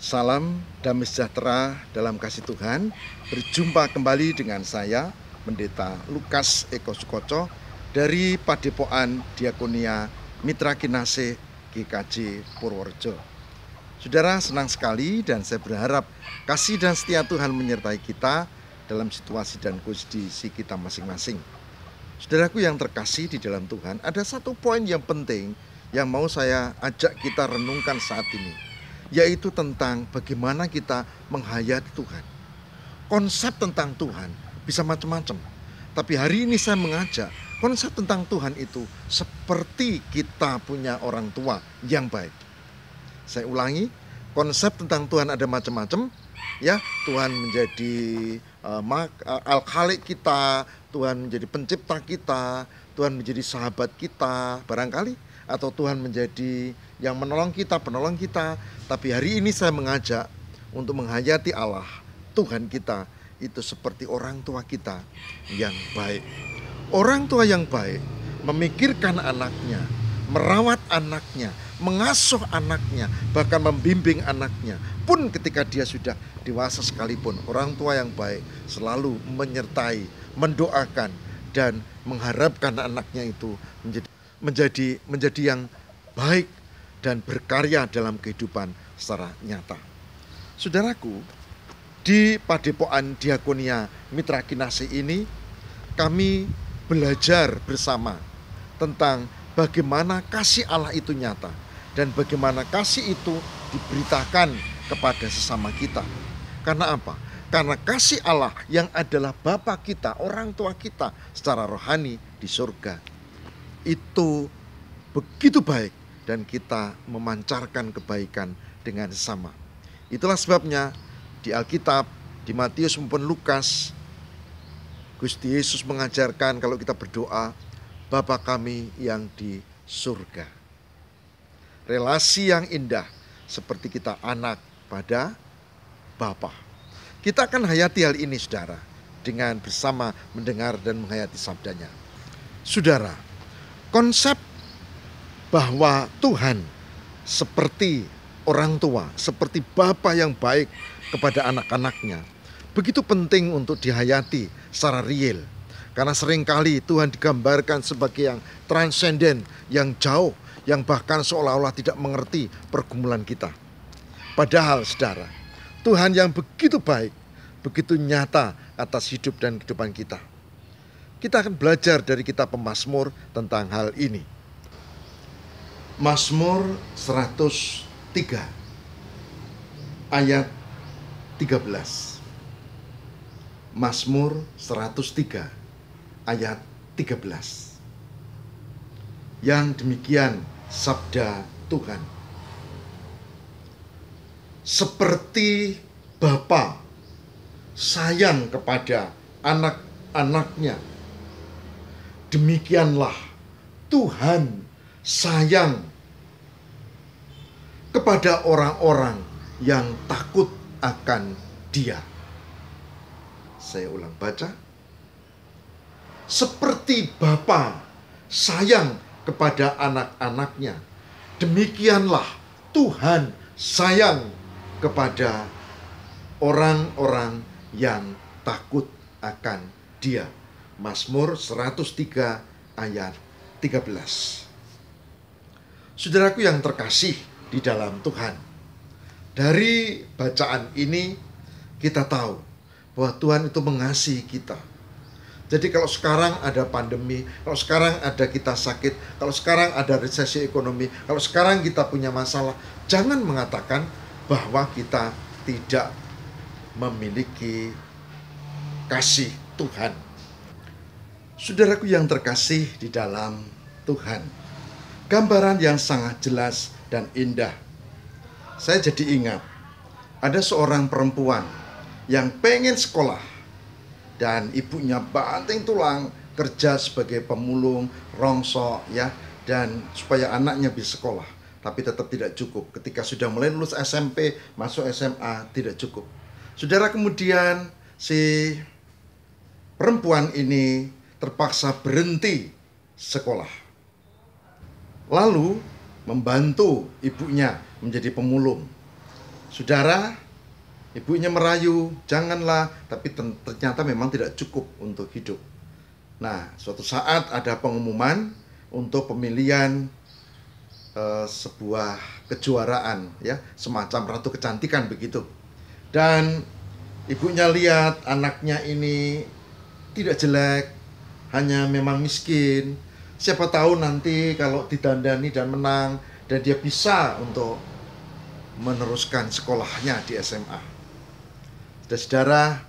Salam damai sejahtera dalam kasih Tuhan. Berjumpa kembali dengan saya, Pendeta Lukas Eko Sukoco dari Padepokan Diakonia Mitra Kinasih GKJ Purworejo. Saudara, senang sekali dan saya berharap kasih dan setia Tuhan menyertai kita dalam situasi dan kondisi kita masing-masing. Saudaraku yang terkasih di dalam Tuhan, ada satu poin yang penting yang mau saya ajak kita renungkan saat ini, yaitu tentang bagaimana kita menghayati Tuhan. Konsep tentang Tuhan bisa macam-macam, tapi hari ini saya mengajak konsep tentang Tuhan itu seperti kita punya orang tua yang baik. Saya ulangi, konsep tentang Tuhan ada macam-macam, ya. Tuhan menjadi Al-Khalik kita, Tuhan menjadi pencipta kita, Tuhan menjadi sahabat kita barangkali, atau Tuhan menjadi yang menolong kita, penolong kita. Tapi hari ini saya mengajak untuk menghayati Allah, Tuhan kita itu seperti orang tua kita yang baik. Orang tua yang baik memikirkan anaknya, merawat anaknya, mengasuh anaknya, bahkan membimbing anaknya. Pun ketika dia sudah dewasa sekalipun, orang tua yang baik selalu menyertai, mendoakan, dan mengharapkan anaknya itu menjadi yang baik dan berkarya dalam kehidupan secara nyata. Saudaraku, di Padepokan Diakonia Mitra Kinasih ini kami belajar bersama tentang bagaimana kasih Allah itu nyata dan bagaimana kasih itu diberitakan kepada sesama kita. Karena apa? Karena kasih Allah yang adalah Bapa kita, orang tua kita secara rohani di surga, itu begitu baik dan kita memancarkan kebaikan dengan sesama. Itulah sebabnya di Alkitab, di Matius maupun Lukas, Gusti Yesus mengajarkan kalau kita berdoa, Bapa kami yang di surga. Relasi yang indah seperti kita anak pada Bapa. Kita akan hayati hal ini, saudara, dengan bersama mendengar dan menghayati sabdanya. Saudara, konsep bahwa Tuhan seperti orang tua, seperti Bapa yang baik kepada anak-anaknya, begitu penting untuk dihayati secara real. Karena seringkali Tuhan digambarkan sebagai yang transenden, yang jauh, yang bahkan seolah-olah tidak mengerti pergumulan kita. Padahal, saudara, Tuhan yang begitu baik, begitu nyata atas hidup dan kehidupan kita. Kita akan belajar dari kitab Pemazmur tentang hal ini. Mazmur 103 ayat 13. Mazmur 103 ayat 13. Yang demikian sabda Tuhan. Seperti Bapa sayang kepada anak-anaknya, demikianlah Tuhan sayang kepada orang-orang yang takut akan Dia. Saya ulang baca. Seperti Bapa sayang kepada anak-anaknya, demikianlah Tuhan sayang kepada orang-orang yang takut akan Dia. Mazmur 103 ayat 13. Saudaraku yang terkasih di dalam Tuhan, dari bacaan ini kita tahu bahwa Tuhan itu mengasihi kita. Jadi kalau sekarang ada pandemi, kalau sekarang ada kita sakit, kalau sekarang ada resesi ekonomi, kalau sekarang kita punya masalah, jangan mengatakan bahwa kita tidak memiliki kasih Tuhan. Saudaraku yang terkasih di dalam Tuhan, gambaran yang sangat jelas dan indah. Saya jadi ingat, ada seorang perempuan yang pengen sekolah dan ibunya banting tulang kerja sebagai pemulung, rongsok, ya, dan supaya anaknya bisa sekolah. Tapi tetap tidak cukup. Ketika sudah mulai lulus SMP, masuk SMA, tidak cukup. Saudara, kemudian si perempuan ini terpaksa berhenti sekolah. Lalu membantu ibunya menjadi pemulung. Saudara, ibunya merayu, janganlah, tapi ternyata memang tidak cukup untuk hidup. Nah, suatu saat ada pengumuman untuk pemilihan sebuah kejuaraan, ya, semacam ratu kecantikan begitu. Dan ibunya lihat anaknya ini tidak jelek, hanya memang miskin. Siapa tahu nanti kalau didandani dan menang, dan dia bisa untuk meneruskan sekolahnya di SMA. Saudara,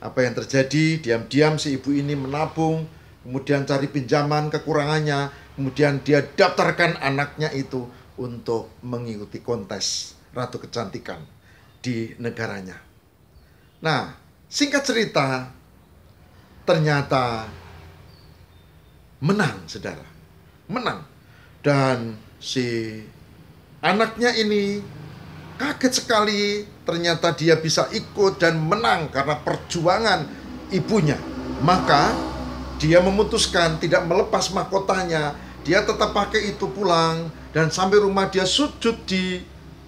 apa yang terjadi? Diam-diam si ibu ini menabung, kemudian cari pinjaman kekurangannya, kemudian dia daftarkan anaknya itu untuk mengikuti kontes ratu kecantikan di negaranya. Nah, singkat cerita, ternyata menang, saudara. Menang. Dan si anaknya ini kaget sekali, ternyata dia bisa ikut dan menang karena perjuangan ibunya. Maka dia memutuskan tidak melepas mahkotanya. Dia tetap pakai itu pulang, dan sampai rumah dia sujud di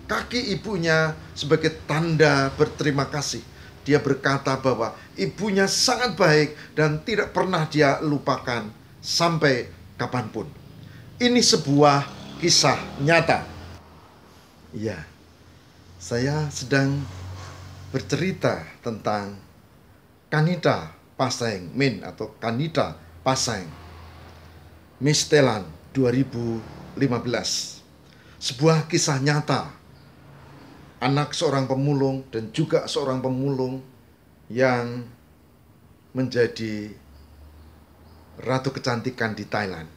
kaki ibunya sebagai tanda berterima kasih. Dia berkata bahwa ibunya sangat baik dan tidak pernah dia lupakan sampai kapanpun. Ini sebuah kisah nyata. Ya, saya sedang bercerita tentang Kanita Paseng Min atau Kanita Paseng Mistelan 2015. Sebuah kisah nyata, anak seorang pemulung dan juga seorang pemulung yang menjadi ratu kecantikan di Thailand.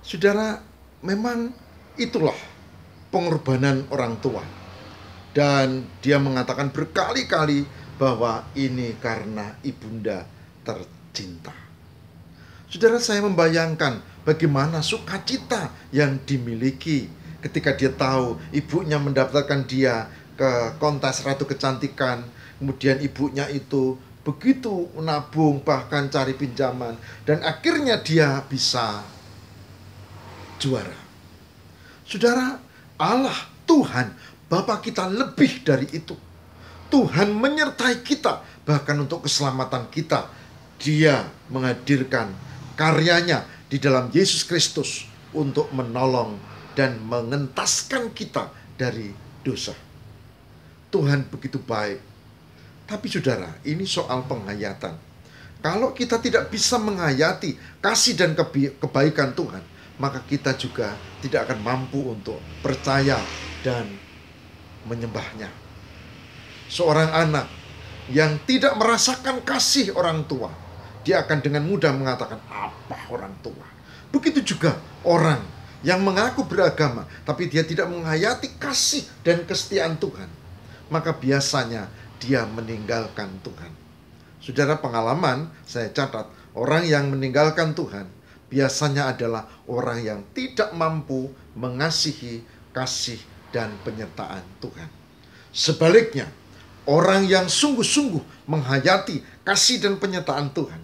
Saudara, memang itulah pengorbanan orang tua. Dan dia mengatakan berkali-kali bahwa ini karena ibunda tercinta. Saudara, saya membayangkan bagaimana sukacita yang dimiliki ketika dia tahu ibunya mendaftarkan dia ke kontes ratu kecantikan. Kemudian ibunya itu begitu menabung, bahkan cari pinjaman, dan akhirnya dia bisa juara. Saudara, Allah Tuhan Bapa kita lebih dari itu. Tuhan menyertai kita bahkan untuk keselamatan kita. Dia menghadirkan karyanya di dalam Yesus Kristus untuk menolong dan mengentaskan kita dari dosa. Tuhan begitu baik. Tapi saudara, ini soal penghayatan. Kalau kita tidak bisa menghayati kasih dan kebaikan Tuhan, maka kita juga tidak akan mampu untuk percaya dan menyembahnya. Seorang anak yang tidak merasakan kasih orang tua, dia akan dengan mudah mengatakan, apa orang tua? Begitu juga orang yang mengaku beragama, tapi dia tidak menghayati kasih dan kesetiaan Tuhan, maka biasanya dia meninggalkan Tuhan. Saudara, pengalaman saya catat, orang yang meninggalkan Tuhan biasanya adalah orang yang tidak mampu mengasihi kasih dan penyertaan Tuhan. Sebaliknya, orang yang sungguh-sungguh menghayati kasih dan penyertaan Tuhan,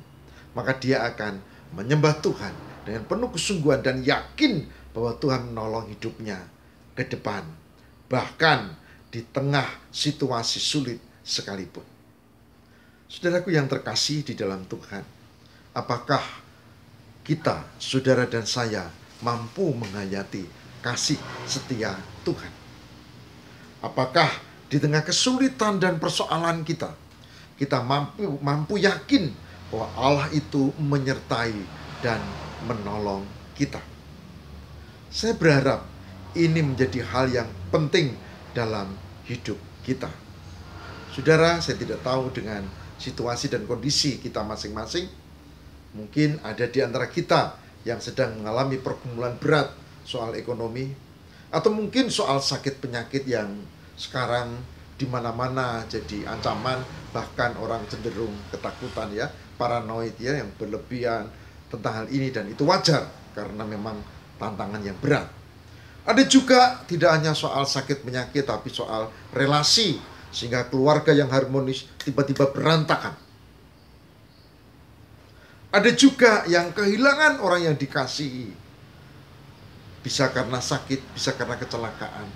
maka dia akan menyembah Tuhan dengan penuh kesungguhan dan yakin bahwa Tuhan menolong hidupnya ke depan, bahkan di tengah situasi sulit sekalipun. Saudaraku yang terkasih di dalam Tuhan, apakah kita, saudara dan saya, mampu menghayati kasih setia Tuhan? Apakah di tengah kesulitan dan persoalan kita mampu yakin bahwa Allah itu menyertai dan menolong kita? Saya berharap ini menjadi hal yang penting dalam hidup kita. Saudara, saya tidak tahu dengan situasi dan kondisi kita masing-masing. Mungkin ada di antara kita yang sedang mengalami pergumulan berat soal ekonomi, atau mungkin soal sakit penyakit yang sekarang di mana-mana jadi ancaman, bahkan orang cenderung ketakutan, ya, paranoid, ya, yang berlebihan tentang hal ini, dan itu wajar karena memang tantangan yang berat. Ada juga tidak hanya soal sakit penyakit, tapi soal relasi, sehingga keluarga yang harmonis tiba-tiba berantakan. Ada juga yang kehilangan orang yang dikasihi, bisa karena sakit, bisa karena kecelakaan.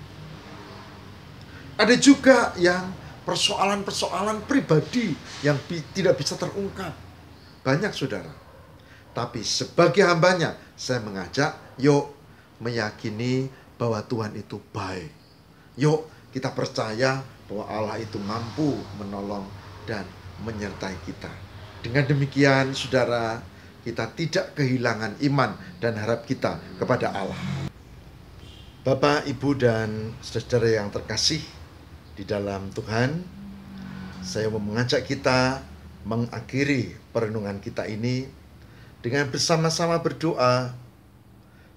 Ada juga yang persoalan-persoalan pribadi yang tidak bisa terungkap. Banyak saudara. Tapi sebagai hambanya, saya mengajak, yuk meyakini bahwa Tuhan itu baik. Yuk kita percaya bahwa Allah itu mampu menolong dan menyertai kita. Dengan demikian, saudara, kita tidak kehilangan iman dan harap kita kepada Allah. Bapak, Ibu, dan saudara yang terkasih di dalam Tuhan, saya mau mengajak kita mengakhiri perenungan kita ini dengan bersama-sama berdoa,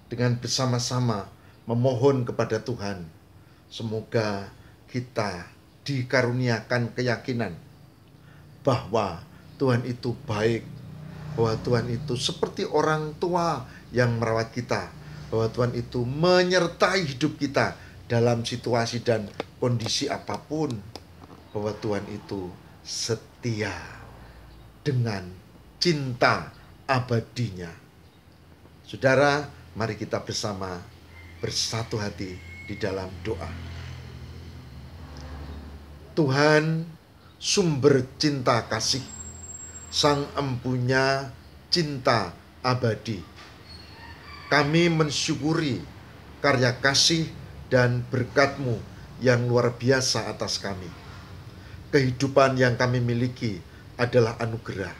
dengan bersama-sama memohon kepada Tuhan. Semoga kita dikaruniakan keyakinan bahwa Tuhan itu baik, bahwa Tuhan itu seperti orang tua yang merawat kita, bahwa Tuhan itu menyertai hidup kita dalam situasi dan kondisi apapun, bahwa Tuhan itu setia dengan cinta abadinya. Saudara, mari kita bersama bersatu hati di dalam doa. Tuhan, sumber cinta kasih, Sang empunya cinta abadi. Kami mensyukuri karya kasih dan berkat-Mu yang luar biasa atas kami. Kehidupan yang kami miliki adalah anugerah.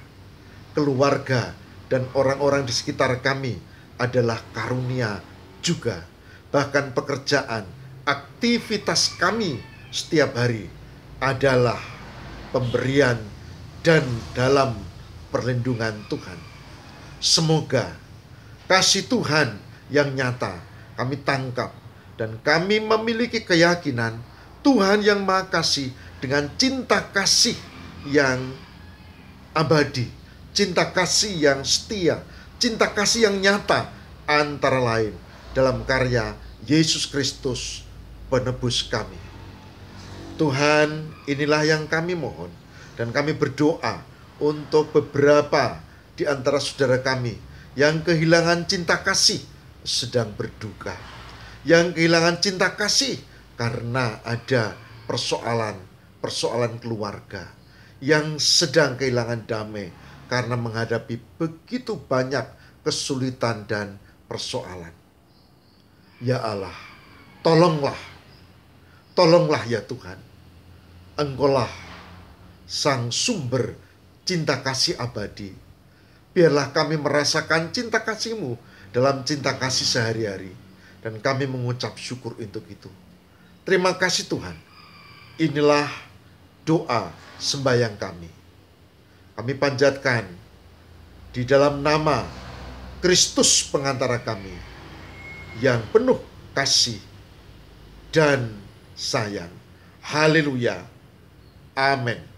Keluarga dan orang-orang di sekitar kami adalah karunia juga. Bahkan pekerjaan, aktivitas kami setiap hari adalah pemberian dan dalam perlindungan Tuhan. Semoga kasih Tuhan yang nyata kami tangkap dan kami memiliki keyakinan Tuhan yang Maha Kasih dengan cinta kasih yang abadi, cinta kasih yang setia, cinta kasih yang nyata, antara lain dalam karya Yesus Kristus penebus kami. Tuhan, inilah yang kami mohon dan kami berdoa untuk beberapa di antara saudara kami yang kehilangan cinta kasih sedang berduka, yang kehilangan cinta kasih karena ada persoalan keluarga, yang sedang kehilangan damai karena menghadapi begitu banyak kesulitan dan persoalan. Ya Allah, tolonglah ya Tuhan. Engkaulah Sang sumber cinta kasih abadi. Biarlah kami merasakan cinta kasih-Mu dalam cinta kasih sehari-hari. Dan kami mengucap syukur untuk itu. Terima kasih Tuhan. Inilah doa sembahyang kami. Kami panjatkan di dalam nama Kristus pengantara kami yang penuh kasih dan sayang. Haleluya. Amin.